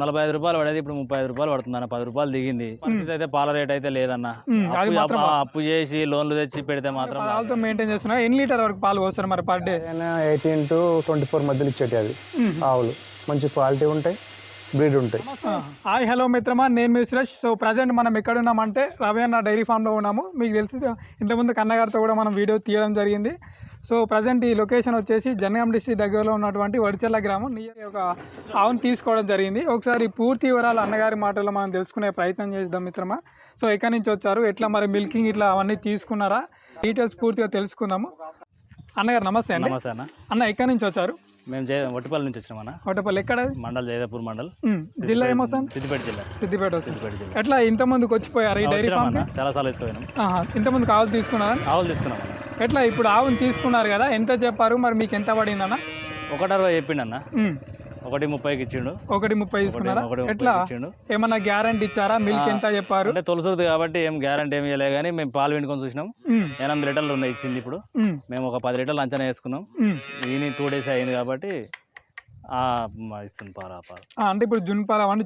45 రూపాయలు పడేది ఇప్పుడు 35 రూపాయలు పడుతుంది అన్న. 10 రూపాయలు దిగింది. పరిస్థితి అయితే పాల రేట్ అయితే లేదన్న. అప్పు చేసి లోన్లు తెచ్చి పెడితే మాత్రం పాలతో మెయింటైన్ చేస్తున్నా. ఎన్ని లీటర్ వరకు పాలు పోస్తారు మరి పర్ డే? 18 to 24 మధ్యలో ఇచ్చేటి అది ఆవులు. మంచి క్వాలిటీ ఉంటాయి, బ్రీడ్ ఉంటాయి. హాయ్ హలో మిత్రమా, నేను మీ సురేష్. సో ప్రజెంట్ మనం ఎక్కడ ఉన్నామంటే రవి అన్న డైరీ ఫామ్లో ఉన్నాము. మీకు తెలుసు ఇంతకుముందు కన్నగారితో కూడా మనం వీడియో తీయడం జరిగింది. సో ప్రజెంట్ ఈ లొకేషన్ వచ్చేసి జనగాం డిస్ట్రిక్ట్ దగ్గరలో ఉన్నటువంటి వడిచెర్ల గ్రామం. నియర్ ఒక ఆవును తీసుకోవడం జరిగింది. ఒకసారి పూర్తి వివరాలు అన్నగారి మాటల్లో మనం తెలుసుకునే ప్రయత్నం చేద్దాం మిత్రమా. సో ఎక్కడి నుంచి వచ్చారు, ఎట్లా మరి మిల్కింగ్ ఇట్లా అవన్నీ తీసుకున్నారా, డీటెయిల్స్ పూర్తిగా తెలుసుకుందాము. అన్నగారు నమస్తే అండి. నమస్తే అన్న. అన్న ఎక్కడి నుంచి వచ్చారు? మేము వట్టిపల్లి నుంచి వచ్చినాం అన్న. వట్టపల్లి ఎక్కడ? మండల్ జయదేపూర్ మండల్. జిల్లా ఏమొస్తాను? సిద్దిపేట జిల్లా. సిద్దిపేట వస్తుంది. ఎట్లా ఇంత ముందుకు వచ్చిపోయారు ఈ డైరీ ఫామ్? చాలా సార్లు వేసుకోపోయినాం. ఇంత ముందుకు ఆవులు తీసుకున్నారా? ఆవులు తీసుకున్నాం. ఎట్లా ఇప్పుడు ఆవును తీసుకున్నారు కదా, ఎంత చెప్పారు మరి, మీకు ఎంత పడిందన్న? 1.60 చెప్పిండు అన్న. 1.30కి ఇచ్చిండు. 1.30 తీసుకున్నారా? ఎట్లా ఏమన్నా గ్యారంటీ ఇచ్చారా? మిల్క్ ఎంత చెప్పారు? అంటే తొలుసుది కాబట్టి ఏం గ్యారంటీ ఏమి ఇవ్వలేదు, కానీ మేము పాలు వినుకొని చూసినాం. 8 లీటర్లు ఉన్నాయి ఇచ్చింది. ఇప్పుడు మేము ఒక 10 లీటర్లు అంచనా వేసుకున్నాం. ఈయన 2 days అయింది కాబట్టి ఇస్తుంది పాలు. అంటే ఇప్పుడు జున్ పాలు అవన్నీ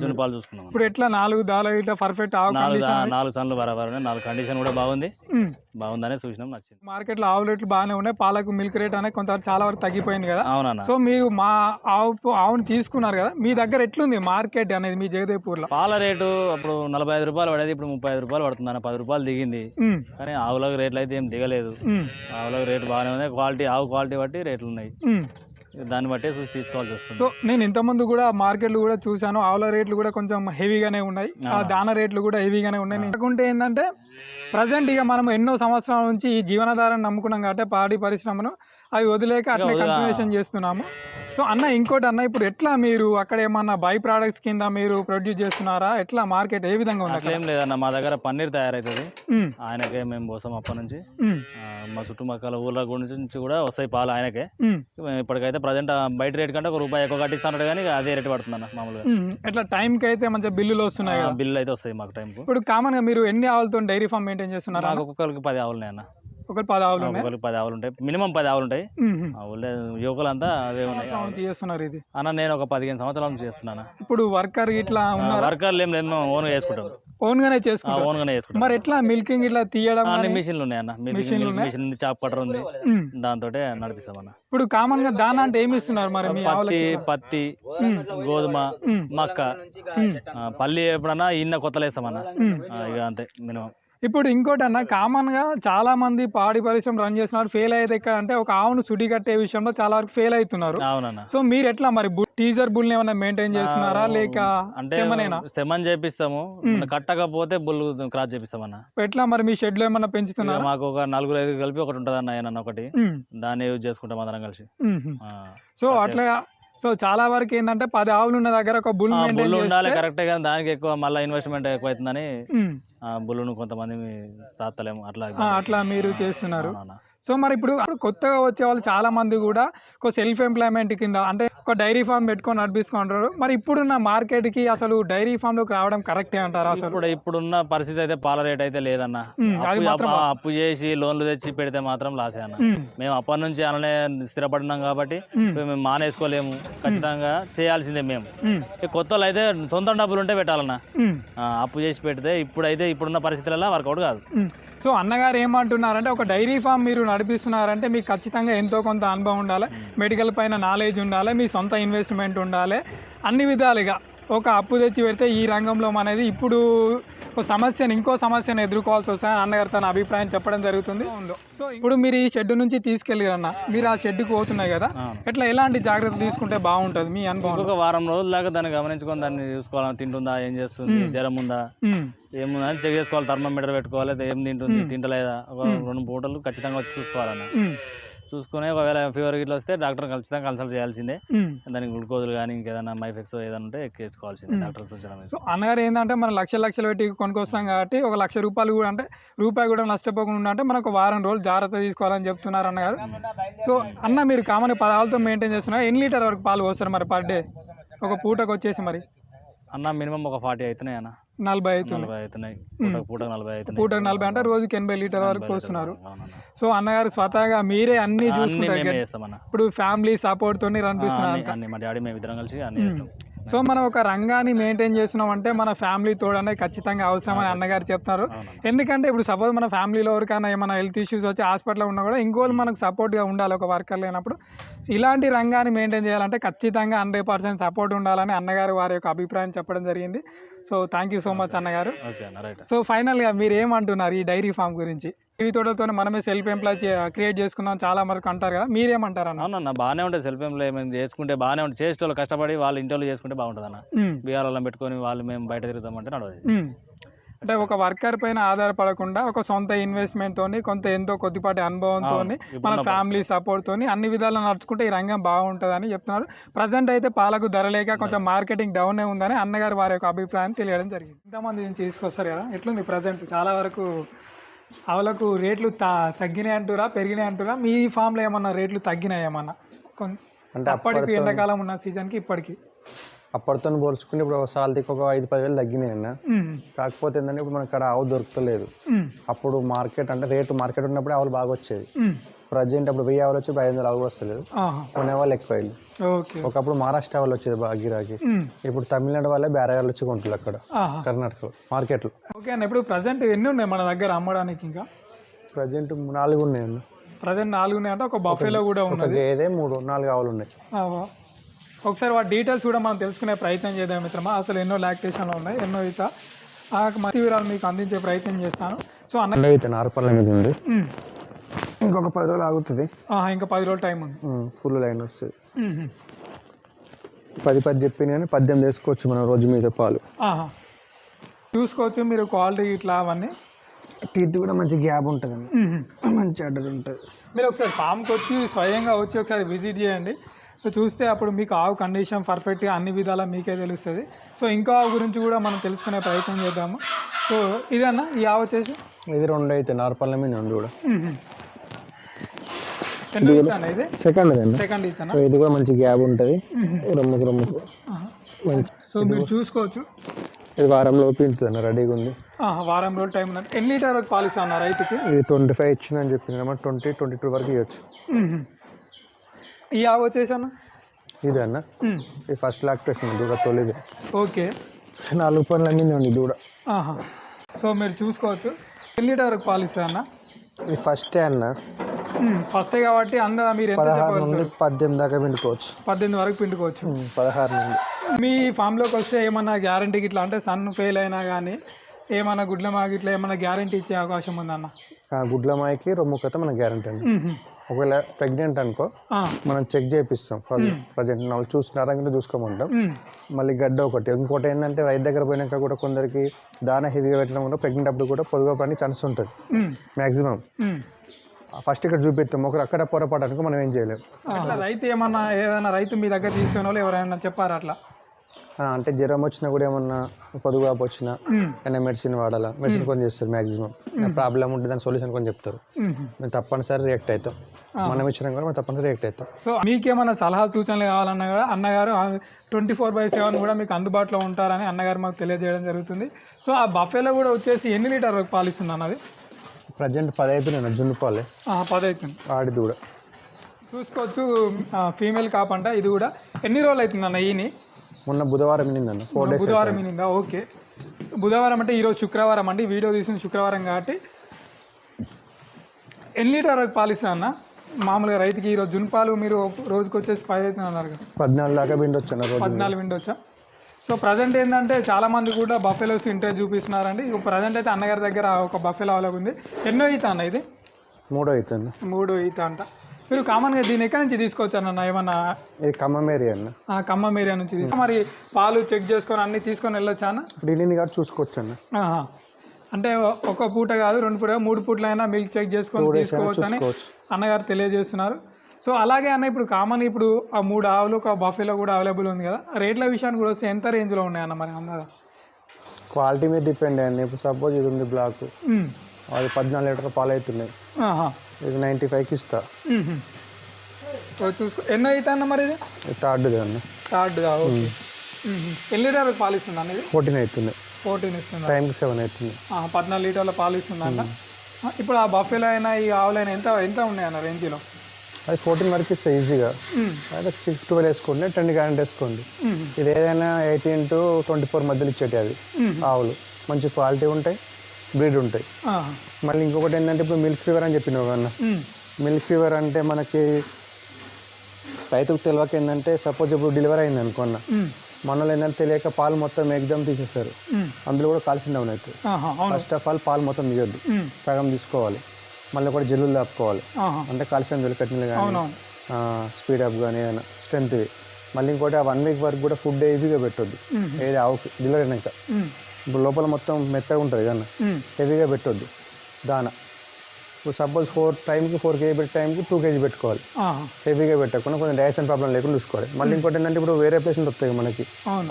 జున్ పాలు చూసుకున్నాం. ఇప్పుడు ఎట్లా 4 దాల ఇట్లా పర్ఫెక్ట్ 4 సన్లు బరాబర్ ఉన్నాయి. 4 కండిషన్ కూడా బాగుందనే చూసినాం, నచ్చింది. మార్కెట్ లో ఆవు రేట్లు బాగానే ఉన్నాయి. పాలకు మిల్క్ రేట్ అనేది కొంత చాలా వరకు తగ్గిపోయింది కదా. అవునన్నా. సో మీరు మా ఆవును తీసుకున్నారు కదా, మీ దగ్గర ఎట్లుంది మార్కెట్ అనేది మీ జగదేపూర్ లో? పాల రేటు అప్పుడు 45 రూపాయలు పడేది ఇప్పుడు 35 రూపాయలు పడుతుంది అన్న. 10 రూపాయలు దిగింది, కానీ ఆవులకు రేట్లు అయితే ఏం దిగలేదు. ఆవులకు రేటు బాగానే ఉన్నాయి. క్వాలిటీ ఆవు క్వాలిటీ బట్టి రేట్లు ఉన్నాయి, దాన్ని బట్టే చూసి తీసుకోవాల్సి వస్తుంది. సో నేను ఇంతకుముందు కూడా మార్కెట్లు కూడా చూసాను, ఆవుల రేట్లు కూడా కొంచెం హెవీగానే ఉన్నాయి, ఆ దాన రేట్లు కూడా హెవీగానే ఉన్నాయి. ఎందుకంటే ఏంటంటే ప్రజెంట్ ఇక మనం ఎన్నో సంవత్సరాల నుంచి ఈ జీవనాధారాన్ని నమ్ముకున్నాం కాబట్టి పాడి పరిశ్రమను అవి వదిలేక అట్లే కంటిన్యూషన్ చేస్తున్నాము. సో అన్న ఇంకోటి అన్న, ఇప్పుడు ఎట్లా మీరు అక్కడ ఏమన్నా బై ప్రోడక్ట్స్ కింద మీరు ప్రొడ్యూస్ చేస్తున్నారా? ఎట్లా మార్కెట్ ఏ విధంగా ఉంది? ఏం లేదన్న, మా దగ్గర పన్నీర్ తయారవుతుంది. ఆయనకే మేము పోసాం అప్పటి నుంచి. మా చుట్టుపక్కల ఊర్ల గురించి కూడా వస్తాయి పాలు ఆయనకే. ఇప్పటికైతే ప్రజెంట్ బయట రేట్ కంటే ₹1 ఎక్కువ కట్టిస్తున్నాడు, కానీ అదే రేట్ పడుతుంది అన్న మామూలుగా. ఎట్లా టైంకి అయితే మంచిగా బిల్లులు వస్తున్నాయి? బిల్లు అయితే వస్తాయి మాకు టైంకు. ఇప్పుడు కామన్ గా మీరు ఎన్ని ఆవులతో డైరీ ఫామ్ మెయింటైన్ చేస్తున్నారు? ఒక్కొక్కరికి 10 ఆవులు ఉన్నాయి అన్న. ఒకరు 10 ఆవులు ఉన్నాయి. 10 ఆవులు ఉంటాయి, మినిమం 10 ఆవులు ఉంటాయి. యువకులంతా అవే ఉన్నాయి చేస్తున్నారు. ఇది అన్న నేను ఒక 15 సంవత్సరాల నుంచి చేస్తున్నాను. ఇప్పుడు వర్కర్ ఇట్లా వర్కర్లు ఏం లేదు, ఓన్ గా చేసుకుంటాం. ఓన్ గానే చేసుకుంటాం. మరి ఎట్లా మిల్కింగ్ ఇట్లా తీయడం? అన్ని మిషన్లు ఉన్నాయి అన్న. మిషన్ ఉంది, చాప్ కట్టర్ ఉంది, దాంతో నడిపిస్తాం అన్న. ఇప్పుడు కామన్ గా దానా అంటే ఏమి ఇస్తున్నారు మరి? పత్తి, గోధుమ, మక్క, పల్లి ఎప్పుడన్నా ఇన్న కొత్తలు వేస్తామన్న. ఇక అంతే మినిమం. ఇప్పుడు ఇంకోటి అన్న, కామన్ గా చాలా మంది పాడి పరిశ్రమ రన్ చేస్తున్నారు. ఫెయిల్ అయ్యేది ఎక్కడ అంటే ఒక ఆవును సుడి కట్టే విషయంలో చాలా వరకు ఫెయిల్ అవుతున్నారు. అవునన్నా. సో మీరు ఎట్లా మరి టీజర్ బుల్ ఏమైనా మెయింటైన్ చేస్తున్నారా, లేక అంటే సెమన్ చేపిస్తాము, కట్టకపోతే బుల్ క్రాస్ చేపిస్తామన్నా. ఎట్లా మరి మీ షెడ్ లో ఏమన్నా పెంచుతున్నారా? మాకు ఒక 4-5 కలిపి ఒకటి ఉంటుంది అన్న, ఏమన్నా ఒకటి, దాన్ని యూజ్ చేసుకుంటాం అందరం కలిసి. సో అట్లా సో చాలా వరకు ఏంటంటే 10 ఆవులు ఉన్న దగ్గర ఒక బుల్ ఉండాలి కరెక్టే, కానీ దానికి ఎక్కువ మళ్ళీ ఇన్వెస్ట్మెంట్ ఎక్కువ అవుతుందని బుల్లును కొంతమంది సాత్తలేము, అట్లా మీరు చేస్తున్నారు. సో మరి ఇప్పుడు కొత్తగా వచ్చే వాళ్ళు చాలా మంది కూడా ఒక సెల్ఫ్ ఎంప్లాయ్మెంట్ కింద అంటే ఒక డైరీ ఫామ్ పెట్టుకొని నడిపిస్తుంటారు. మరి ఇప్పుడున్న మార్కెట్ కి అసలు డైరీ ఫామ్ లోకి రావడం కరెక్టే అంటారా? అసలు ఇప్పుడున్న పరిస్థితి అయితే పాల రేట్ అయితే లేదన్న. అప్పు చేసి లోన్లు తెచ్చి పెడితే మాత్రం లాసే అన్న. మేము అప్పటి నుంచి అలానే స్థిరపడినాం కాబట్టి మేము మానేసుకోలేము, ఖచ్చితంగా చేయాల్సిందే. మేము కొత్త వాళ్ళు అయితే సొంత డబ్బులు ఉంటే పెట్టాలన్న. అప్పు చేసి పెడితే ఇప్పుడున్న పరిస్థితులలో వర్కౌట్ కాదు. సో అన్నగారు ఏమంటున్నారంటే ఒక డైరీ ఫామ్ మీరు నడిపిస్తున్నారంటే మీకు ఖచ్చితంగా ఎంతో కొంత అనుభవం ఉండాలి, మెడికల్ పైన నాలెడ్జ్ ఉండాలి, మీ సొంత ఇన్వెస్ట్మెంట్ ఉండాలి. అన్ని విధాలుగా ఒక అప్పు తెచ్చి పెడితే ఈ రంగంలో అనేది ఇప్పుడు ఇంకో సమస్యను ఎదుర్కోవాల్సి వస్తాయని అన్నగారు తన అభిప్రాయం చెప్పడం జరుగుతుంది. సో ఇప్పుడు మీరు ఈ షెడ్ నుంచి తీసుకెళ్ళిరన్న, మీరు ఆ షెడ్కి పోతున్నాయి కదా, ఎట్లా ఎలాంటి జాగ్రత్తలు తీసుకుంటే బాగుంటుంది మీ అనుభవం? ఒక వారం రోజుల దాకా దాన్ని గమనించుకొని దాన్ని చూసుకోవాలి. తింటుందా, ఏం చేస్తుంది, జ్వరం ఉందా, ఏముందా అని చెక్ చేసుకోవాలి. థర్మోమీటర్ పెట్టుకోవాలి, ఏం తింటుంది, తింటలేదా, ఒక 2 పూటలు ఖచ్చితంగా వచ్చి చూసుకోవాలన్న. చూసుకుని ఒకవేళ ఫీవర్ గిట్లా వస్తే డాక్టర్ ఖచ్చితంగా కన్సల్ట్ చేయాల్సిందే. దానికి గ్లూకోజులు కానీ ఇంకేదైనా మైఫెక్స్ ఏదైనా ఉంటే ఎక్కేసుకోవాల్సిందే డాక్టర్ సూచన. సో అన్నగారు ఏంటంటే మనం లక్షలు పెట్టి కొనుక్కొస్తాం కాబట్టి ఒక ₹1,00,000 కూడా అంటే రూపాయి కూడా నష్టపోకుండా అంటే మనకు 1 వారం రోజులు జాగ్రత్త తీసుకోవాలని చెప్తున్నారు అన్నగారు. సో అన్న మీరు కామన్ 10 ఆవులతో మెయింటైన్ చేస్తున్నారు. ఎన్ని లీటర్ వరకు పాలు పోస్తారు మరి పర్ డే ఒక పూటకు వచ్చేసి? మరి అన్న మినిమం ఒక 40 అవుతున్నాయి అన్న. 40 అవుతున్నాయి. పూటకు 40 అంటే రోజుకి 80 లీటర్ వరకు వస్తున్నారు. సో అన్నగారు స్వతహాగా మీరే అన్ని చూసుకుంటారు. ఇప్పుడు ఫ్యామిలీ సపోర్ట్ తోని రనిపిస్తున్నారు. సో మనం ఒక రంగాన్ని మెయింటైన్ చేస్తున్నాం అంటే మన ఫ్యామిలీ తోడనే ఖచ్చితంగా అవసరం అని అన్నగారు చెప్తున్నారు. ఎందుకంటే ఇప్పుడు సపోజ్ మన ఫ్యామిలీలో ఎవరికైనా ఏమైనా హెల్త్ ఇష్యూస్ వచ్చి హాస్పిటల్లో ఉన్నా కూడా ఇంకోళ్ళు మనకు సపోర్ట్గా ఉండాలి ఒక వర్కర్ లేనప్పుడు. ఇలాంటి రంగాన్ని మెయింటైన్ చేయాలంటే ఖచ్చితంగా 100% సపోర్ట్ ఉండాలని అన్నగారు వారి యొక్క అభిప్రాయం చెప్పడం జరిగింది. So thank you so much అన్నగారు. సో ఫైనల్గా మీరు ఏమంటున్నారు ఈ డైరీ ఫామ్ గురించి? ఈ తోటలతో మనమే సెల్ఫ్ ఎంప్లాయ్ క్రియేట్ చేసుకుందాం చాలా వరకు అంటారు కదా, మీరేమంటారు అన్న? అవునన్న బాగానే ఉంటుంది సెల్ఫ్ ఎంప్లాయ్ మేము చేసుకుంటే బాగానే ఉంటుంది. చేసేటోళ్ళు కష్టపడి వాళ్ళు ఇంట్లో చేసుకుంటే బాగుంటుంది అన్న. బీఆర్ వాళ్ళని పెట్టుకొని వాళ్ళు మేము బయట తిరుగుతామంటే నడవదు. అంటే ఒక వర్కర్ పైన ఆధారపడకుండా ఒక సొంత ఇన్వెస్ట్మెంట్ తోని కొంత ఎంతో కొద్దిపాటి అనుభవంతో మన ఫ్యామిలీ సపోర్ట్ తోని అన్ని విధాలు నడుచుకుంటే ఈ రంగం బాగుంటుందని చెప్తున్నారు. ప్రజెంట్ అయితే పాలకు ధర లేక కొంచెం మార్కెటింగ్ డౌన్ ఉందని అన్నగారు వారి యొక్క అభిప్రాయం తెలియడం జరిగింది. ఇంతమంది నుంచి తీసుకొస్తారు కదా, ఎట్లుంది ప్రజెంట్? చాలా వరకు ఆవులకు రేట్లు తగ్గినాయి అంటురా పెరిగినాయి అంటురా? మీ ఫామ్లో ఏమన్నా రేట్లు తగ్గినాయి ఏమన్నా? అంటే అప్పటికి ఎండాకాలం ఉన్న సీజన్కి ఇప్పటికి అప్పటితో పోల్చుకుంటే ఇప్పుడు ఒక సాల్తీకి ఒక 5-10 వేలు తగ్గినాయి అన్న. కాకపోతే ఏంటంటే ఇప్పుడు మనకి అక్కడ ఆవు దొరకలేదు. అప్పుడు మార్కెట్ అంటే మార్కెట్ ఉన్నప్పుడు ఆవులు బాగా వచ్చేది. ప్రజెంట్ అప్పుడు 1000 ఆవులు వచ్చి 500 ఆవులు వస్తలేదు. కొనే వాళ్ళు ఎక్కువ. ఒకప్పుడు మహారాష్ట్ర వాళ్ళు వచ్చేది బాగా గిరాకి. ఇప్పుడు తమిళనాడు వాళ్ళే బేరగాళ్ళు వచ్చి కొంటారు అక్కడ కర్ణాటకలో మార్కెట్లో. ఓకే అన్న, ఇప్పుడు ప్రజెంట్ ఎన్ని ఉన్నాయి మన దగ్గర అమ్మడానికి? ఇంకా ప్రజెంట్ 4 ఉన్నాయి అన్న. ప్రజెంట్ 4 ఉన్నాయి అంటే ఒక బఫెలో కూడా ఉన్నది, ఏదే 3-4 ఆవులు ఉన్నాయి. ఒకసారి వాటి డీటెయిల్స్ కూడా మనం తెలుసుకునే ప్రయత్నం చేద్దాం మిత్రమా. అసలు ఎన్నో లాక్టేషన్లు ఉన్నాయి, ఎన్నో ఈత మంచి వివరాలు మీకు అందించే ప్రయత్నం చేస్తాను. సో అన్న అయితే నార్పల్ల మీద ఉంది, ఇంకొక 10 రోజులు ఆగుతుంది. ఇంకా 10 రోజులు టైం ఉంది, ఫుల్ లైన్ వస్తుంది. 10 చెప్పి నేను 18 వేసుకోవచ్చు మనం రోజు మీద పాలు చూసుకోవచ్చు. మీరు క్వాలిటీ ఇట్లా అవన్నీ టీత్ కూడా మంచి గ్యాప్ ఉంటుంది, మంచి ఆర్డర్ ఉంటుంది. మీరు ఒకసారి ఫామ్కి వచ్చి స్వయంగా వచ్చి ఒకసారి విజిట్ చేయండి. సో చూస్తే అప్పుడు మీకు ఆవు కండిషన్ పర్ఫెక్ట్గా అన్ని విధాలా మీకే తెలుస్తుంది. సో ఇంకో ఆవు గురించి కూడా మనం తెలుసుకునే ప్రయత్నం చేద్దాము. సో ఇదన్నా ఈ ఆవు వచ్చేసి ఇది 2 అయితే నార్పల్ల మీద ఉంది కూడా. ఇది సెకండ్ ఇస్తాను. ఇది కూడా మంచి గ్యాప్ ఉంటుంది, రొమ్ముకు. సో మీరు చూసుకోవచ్చు. ఇది వారం లోపు ఇంతుంది, రెడీగా ఉంది. వారం రోజులు టైం ఉంది. ఎన్ని లీటర్ పాలు ఇస్తున్నారు రైతుకి? ఇది 25 ఇచ్చిందని చెప్పింది, 20-22 వరకు ఇవ్వచ్చు. ఈ ఆవు వచ్చేసాను ఇది అన్న, ఇది ఫస్ట్ లాక్టేషన్ దూడ తొలిది. ఓకే, 4 పనులు అన్నీ ఉంది దూడ. సో మీరు చూసుకోవచ్చు. ఎన్ని లీటర్ వరకు పాలు ఇస్తారు అన్న? ఇది ఫస్టే అన్న, ఫస్టే కాబట్టి అందరూ మీరు 16 నుండి 18 దాకా పిండుకోవచ్చు. 18 వరకు పిండుకోవచ్చు. 16 నుండి. మీ ఫామ్లోకి వస్తే ఏమన్నా గ్యారంటీకి ఇట్లా అంటే సన్ ఫెయిల్ అయినా కానీ ఏమన్నా గుడ్ల మాకి ఇట్లా ఏమన్నా గ్యారంటీ ఇచ్చే అవకాశం ఉందన్న? గుడ్ల మాయకి రొమ్ము కథ మనకు గ్యారంటీ అండి. ఒకవేళ ప్రెగ్నెంట్ అనుకో మనం చెక్ చేపిస్తాం. ప్రజెంట్ వాళ్ళు చూసినారంటే చూసుకోమంటాం. మళ్ళీ గడ్డ ఒకటి. ఇంకోటి ఏంటంటే రైతు దగ్గర పోయినాక కూడా కొందరికి దానా హెవీగా పెట్టడం కూడా ప్రెగ్నెంట్ అప్పుడు కూడా పొదుగా పని ఛాన్స్ ఉంటుంది మ్యాక్సిమం. ఫస్ట్ ఇక్కడ చూపిస్తాం, ఒకరు అక్కడ పొరపాటు మనం ఏం చేయలేము. రైతు ఏదైనా రైతు మీ దగ్గర తీసుకునే వాళ్ళు ఎవరైనా చెప్పారు అట్లా? అంటే జ్వరం వచ్చినా కూడా ఏమన్నా పొదుగాపు వచ్చినా ఏమైనా మెడిసిన్ వాడాలా, మెడిసిన్ కొని చేస్తారు. మ్యాక్సిమం ప్రాబ్లం ఉంటే దాని సొల్యూషన్ కొని చెప్తారు. మేము తప్పనిసరి రియాక్ట్ అవుతాం, మనం ఇచ్చినా కూడా మనం తప్పనిసరి రియాక్ట్ అవుతాం. సో మీకేమైనా సలహా సూచనలు కావాలన్నా కూడా అన్నగారు 24/7 కూడా మీకు అందుబాటులో ఉంటారని అన్నగారు మాకు తెలియజేయడం జరుగుతుంది. సో ఆ బఫేలో కూడా వచ్చేసి ఎన్ని లీటర్ వరకు పాలు ఇస్తుంది అన్నది? ప్రజెంట్ 10 అవుతున్నాయి జున్ను పాలే. 10 అవుతుంది. ఆడి దూడ చూసుకోవచ్చు, ఫీమేల్ కాపంట. ఇది కూడా ఎన్ని రోజులు అవుతుంది అన్న? ఈయన మొన్న బుధవారం ఇనిందన్న, 4 days. బుధవారం ఇనిందా? ఓకే, బుధవారం అంటే ఈరోజు శుక్రవారం అండి, వీడియో తీసిన శుక్రవారం కాబట్టి. ఎన్ని లీటర్ వరకు పాలు ఇస్తా అన్న మామూలుగా రైతుకి? ఈరోజు జున్ పాలు మీరు రోజుకి వచ్చేసి 10 అవుతుంది అన్నారు కదా, 14 దాకా పిండొచ్చు అన్న. 14 పిండొచ్చా? సో ప్రజెంట్ ఏంటంటే చాలామంది కూడా బఫెలోస్ ఇంట్రెస్ట్ చూపిస్తున్నారండి. ప్రజెంట్ అయితే అన్నగారి దగ్గర ఒక బఫెలో అవైలబుల్ ఉంది. ఎన్నో ఈత అన్న ఇది? 3వ అవుతుంది. 3వ ఈత అంట. మీరు కామన్గా దీన్ని ఎక్కడి నుంచి తీసుకోవచ్చు అన్న? ఏమన్నా ఇది ఖమ్మం ఏరియా అన్న. ఖమ్మం ఏరియా నుంచి మరి పాలు చెక్ చేసుకొని అన్ని తీసుకొని వెళ్ళొచ్చా అన్న? డీలింగ్ కాబట్టి చూసుకోవచ్చు అన్న. అంటే ఒక పూట కాదు, 2 పూట 3 పూటలైనా మిల్క్ చెక్ చేసుకొని తీసుకోవచ్చు అని అన్నగారు తెలియజేస్తున్నారు. సో అలాగే అన్న ఇప్పుడు కామన్ ఇప్పుడు ఆ 3 ఆవులు ఒక బఫేలో కూడా అవైలబుల్ ఉంది కదా, రేట్ల విషయానికి కూడా వస్తే ఎంత రేంజ్లో ఉన్నాయన్న మరి అన్నదా? క్వాలిటీ మీద డిపెండ్ అయ్యండి. ఇప్పుడు సపోజ్ ఇది ఉంది బ్లాక్, అది 14 లీటర్ పాలు అవుతున్నాయి, ఇది 95కి ఇస్తా. చూసుకో. ఎన్నో అవుతా అన్న మరి? ఇది థర్డ్ది అన్న. థర్డ్దా? ఓకే. ఎన్ని లీటర్లు పాలు ఇస్తుంది అన్న? ఇది 14 అవుతుంది. 14 ఇస్తుంది. టైంకి 7 అవుతుంది. 14 లీటర్ల పాలు ఇస్తుంది అన్న. ఇప్పుడు ఆ బఫేలో అయినా ఈ ఆవులైనా ఎంత ఉన్నాయన్న రేంజ్లో? అది 14 వరకు ఇస్తాయి ఈజీగా. అయితే 6-12 వేసుకోండి, 10 గ్యారెంటీ వేసుకోండి. ఇది ఏదైనా 18 to 24 మధ్యలో ఇచ్చేటి అవి ఆవులు. మంచి క్వాలిటీ ఉంటాయి, బ్రీడ్ ఉంటాయి. మళ్ళీ ఇంకొకటి ఏంటంటే ఇప్పుడు మిల్క్ ఫీవర్ అని చెప్పినావు కన్నా. మిల్క్ ఫీవర్ అంటే మనకి రైతుకు తెలియక ఏంటంటే సపోజ్ ఇప్పుడు డెలివరీ అయింది అనుకున్నా, మనలో ఏంటంటే తెలియక పాలు మొత్తం ఎగ్జామ్ తీసేస్తారు. అందులో కూడా కాల్షియం డౌన్ అవుతుంది. ఫస్ట్ ఆఫ్ ఆల్ పాలు మొత్తం తీయొద్దు, సగం తీసుకోవాలి. మళ్ళీ కూడా జల్లులు దాపుకోవాలి, అంటే కాల్షియం జల్లికట్టినలు కానీ స్పీడప్ కానీ ఏదైనా స్ట్రెంత్. మళ్ళీ ఇంకోటి ఆ 1 week వరకు కూడా ఫుడ్ హెవీగా పెట్టొద్దు. ఏది ఆవుకి డెలివరీ అయినాక ఇప్పుడు లోపల మొత్తం మెత్తగా ఉంటుంది కన్నా, హెవీగా పెట్టొద్దు దాన. ఇప్పుడు సపోజ్ 4 kg పెట్టే టైంకి 2 kg పెట్టుకోవాలి. హెవీగా పెట్టకుండా కొంచెం డైజెషన్ ప్రాబ్లం లేకుండా చూసుకోవాలి. మళ్ళీ ఇంకోటి ఏంటంటే ఇప్పుడు వేరే ప్లేస్ నుంచి వస్తాయి మనకి,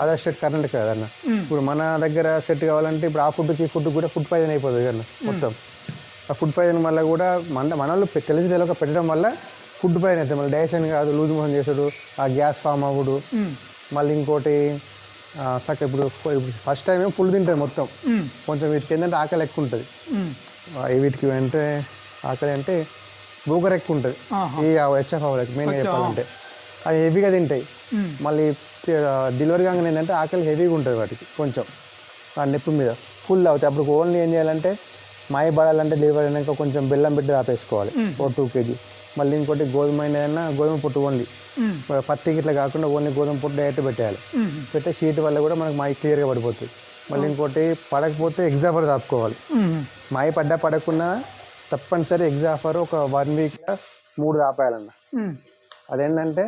అదర్ స్టేట్ కరెంట్ కదన్న. ఇప్పుడు మన దగ్గర సెట్ కావాలంటే ఇప్పుడు ఆ ఫుడ్కి ఫుడ్ కూడా ఫుడ్ పాయిజన్ అయిపోతుంది కన్నా మొత్తం. ఆ ఫుడ్ పాయిజన్ వల్ల కూడా మనలో తెలిసి తెలియక పెట్టడం వల్ల ఫుడ్ పాయిజన్ అవుతుంది. మళ్ళీ డైజెషన్ కాదు, లూజ్ మోషన్ చేసాడు, ఆ గ్యాస్ ఫామ్ అవ్వడు. మళ్ళీ ఇంకోటి ఇప్పుడు ఫస్ట్ టైం ఏమో ఫుల్ తింటుంది మొత్తం, కొంచెం వీటికి ఏంటంటే ఆకలి ఎక్కువ ఉంటుంది. వీటికి అంటే ఆకలి అంటే బూకర్ ఎక్కువ ఉంటుంది. ఈ హెచ్ఎఫ్ అవ్వలేదు మెయిన్గా చెప్పాలంటే అది హెవీగా తింటాయి. మళ్ళీ డెలివరీ కాగానే ఏంటంటే ఆకలి హెవీగా ఉంటుంది వాటికి, కొంచెం ఆ నొప్పి మీద ఫుల్ అవుతాయి. అప్పుడు ఓన్లీ ఏం చేయాలంటే మాయ పడాలంటే డెలివరీ అయినాక కొంచెం బెల్లం పెట్టి ఆపేసుకోవాలి 2 kg. మళ్ళీ ఇంకోటి గోధుమ అయినా గోధుమ పొట్టు ఓన్లీ, పత్తికి ఇట్లా కాకుండా ఓన్లీ గోధుమ పొట్టు డైరెక్ట్ పెట్టేయాలి. పెట్టే షీట్ వల్ల కూడా మనకు మాయ క్లియర్గా పడిపోతుంది. మళ్ళీ ఇంకోటి పడకపోతే ఎగ్జాఫర్ దాపుకోవాలి. మాయ పడకుండా తప్పనిసరి ఎగ్జాఫర్ ఒక 1 week 3 దాపేయాలన్న. అదేంటంటే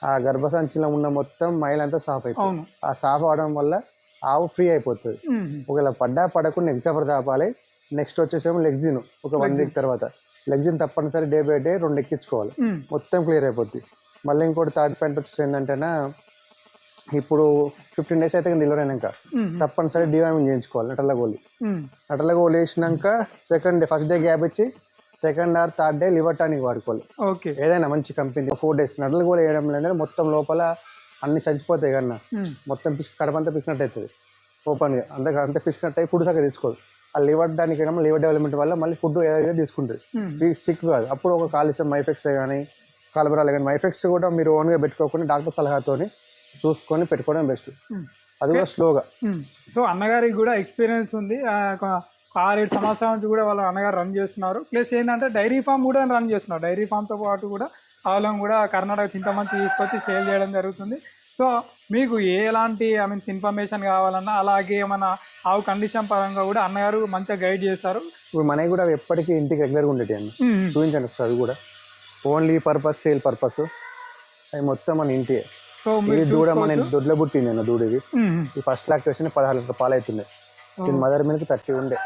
ఆ గర్భసంచిలో ఉన్న మొత్తం మైలంతా సాఫ్ అయిపోతుంది. ఆ సాఫ్ అవడం వల్ల ఆవు ఫ్రీ అయిపోతుంది. ఒకవేళ పడకుండా ఎగ్జాఫర్ దాపాలి. నెక్స్ట్ వచ్చేసేమో లెగ్జిన్ ఒక 1 week తర్వాత లెగ్జిన్ తప్పనిసరి డే బై డే 2 ఎక్కించుకోవాలి, మొత్తం క్లియర్ అయిపోద్ది. మళ్ళీ ఇంకోటి థర్డ్ పాయింట్ వచ్చేసి ఏంటంటేనా, ఇప్పుడు 15 days అయితే డెలివరీ అయినాక తప్పనిసరి డివార్మింగ్ చేయించుకోవాలి. నటల గోలు వేసినాక ఫస్ట్ డే గ్యాప్ ఇచ్చి 2nd or 3rd day liver tonic వాడుకోవాలి. ఏదైనా మంచి కంపెనీ 4 days నటల గోలు వేయడం లేదు, మొత్తం లోపల అన్ని చచ్చిపోతాయి కన్నా, మొత్తం కడపంతా పిసినట్టు అవుతుంది ఓపెన్గా. అంతే పిసినట్టు అయ్యి ఫుడ్ సగం తీసుకోదు. ఆ లివర్ టానిక్ లివర్ డెవలప్మెంట్ వల్ల మళ్ళీ ఫుడ్ ఏదైతే తీసుకుంటుంది, సిక్ కాదు. అప్పుడు ఒక కాల్షియం మైఫెక్స్ కానీ కాల్బరాలు కానీ, మైఫెక్స్ కూడా మీరు ఓన్గా పెట్టుకోకుండా డాక్టర్ సలహాతోని చూసుకొని పెట్టుకోవడం బెస్ట్. అది కూడా స్లోగా. సో అన్నగారికి కూడా ఎక్స్పీరియన్స్ ఉంది, 6-7 సంవత్సరాల నుంచి కూడా వాళ్ళ అన్నగారు రన్ చేస్తున్నారు. ప్లస్ ఏంటంటే డైరీ ఫామ్ కూడా రన్ చేస్తున్నారు. డైరీ ఫామ్తో పాటు కూడా ఆవులను కూడా కర్ణాటక చింతమంచి తీసుకొచ్చి సేల్ చేయడం జరుగుతుంది. సో మీకు ఎలాంటి ఇన్ఫర్మేషన్ కావాలన్నా, అలాగే మన ఆవు కండిషన్ పరంగా కూడా అన్నగారు మంచిగా గైడ్ చేస్తారు. ఇప్పుడు మనకి కూడా ఎప్పటికీ ఇంటికి రెగ్యులర్గా ఉండేది అన్న, చూపించండి అది కూడా ఓన్లీ పర్పస్ సేల్ పర్పస్. అవి మొత్తం మన ఇంటి. సో ఇది దూడ మన దొడ్లో పుట్టింది అన్న దూడ. ఇది ఫస్ట్ లాక్టేషన్ 16 లీటర్ పాలు అవుతుండే. దీని మదర్ మిల్క్ 30 ఉండే.